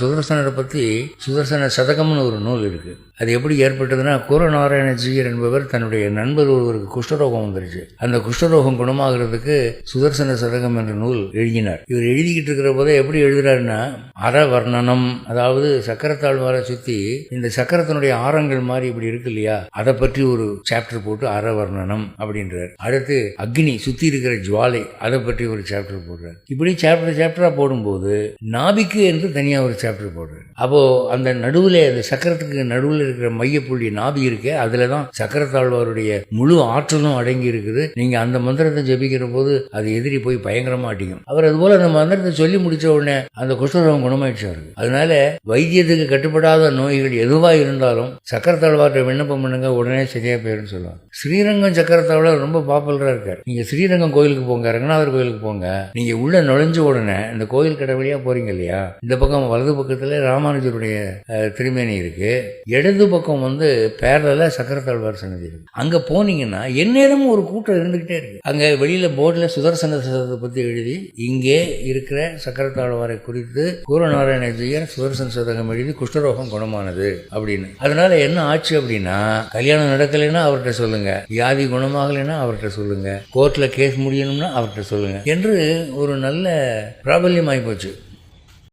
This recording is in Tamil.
சுதர்சனரை பற்றி சுதர்சன சதகம்னு ஒரு நூல் இருக்குது. அது எப்படி ஏற்பட்டதுன்னா, கூரநாராயணஜீயர் என்பவர் தன்னுடைய நண்பர் ஒருவருக்கு குஷ்டரோகம் வந்துருச்சு. அந்த குஷ்டரோகம் குணமாகிறதுக்கு சுதர்சன சதகம் என்ற நூல் எழுதினார். இவர் எழுதிக்கிட்டு இருக்கிற போதே எப்படி எழுதுறாருன்னா, அறவர்ணனம், அதாவது சக்கரத்தாழ்வாரை சுற்றி இந்த சக்கரத்தினுடைய ஆரங்கள் மாதிரி இப்படி இருக்கு இல்லையா, அதை பற்றி ஒரு சாப்டர் போட்டு அறவர்ணனம் அப்படின்றார். அடுத்து அக்னி சுற்றி இருக்கிற ஜுவாலை, அதை பற்றி ஒரு சாப்டர் போடுறார். இப்படி சாப்டரா போடும்போது நாபிக்கு என்று தனியாக ஒரு சாப்டர் போடுறார். அப்போ அந்த நடுவில், அந்த சக்கரத்துக்கு நடுவில் இருக்கிற மையப்புள்ளி நாபி இருக்கே, அதுல தான் சக்கரத்தாழ்வாருடைய முழு ஆற்றலும் அடங்கி இருக்குது. நீங்க அந்த மந்திரத்தை ஜபிக்கிற போது அது எதிரி போய் பயங்கரமா அடிக்கும். அவர் அதுபோல அந்த மந்திரத்தை சொல்லி முடிச்ச உடனே அந்த குஷ்டரோகம் குணமாயிடுச்சு. அதனால வைத்தியத்துக்கு கட்டுப்படாத நோய்கள் எதுவா இருந்தாலும் சக்கரத்தாழ்வார்ட்ட விண்ணப்பம் பண்ணுங்க, உடனே சரியா போயிடும் சொல்லுவாங்க. ஸ்ரீரங்கம் சக்கரத்தாழ்வார் ரொம்ப பாப்புலரா இருக்காரு. நீங்க ஸ்ரீரங்கம் கோயிலுக்கு போங்க, ரங்கநாதர் கோயிலுக்கு போங்க, நீங்க உள்ள நுழைஞ்ச உடனே இந்த கோயில் கடை வழியா போறீங்க இல்லையா, இந்த பக்கம் வலது பக்கத்துல ராமானுஜருடைய திருமேனி இருக்கு, இடது பக்கம் பேரல சக்கரத்தாழ்வார் சன்னதி இருக்கு. அங்க போனீங்கன்னா எந்நேரமும் ஒரு கூட்டம் இருந்துகிட்டே இருக்கு. அங்க வெளியில போர்டுல சுதர்சன சதகத்தை பத்தி எழுதி, இங்கே இருக்கிற சக்கரத்தாழ்வாரை குறித்து கூரநாராயணஜீயர் சுதர்சன சதகம் எழுதி குஷ்டரோகம் குணமானது அப்படின்னு. அதனால என்ன ஆச்சு அப்படின்னா, கல்யாணம் நடக்கலைன்னா அவர்கிட்ட சொல்லுங்க, வியாதி குணமாகலைன்னா அவர்கிட்ட சொல்லுங்க, கோர்ட்ல கேஸ் முடியணும்னா அவர்கிட்ட சொல்லுங்க என்று ஒரு நல்ல பிராபல்யம் ஆகி போச்சு.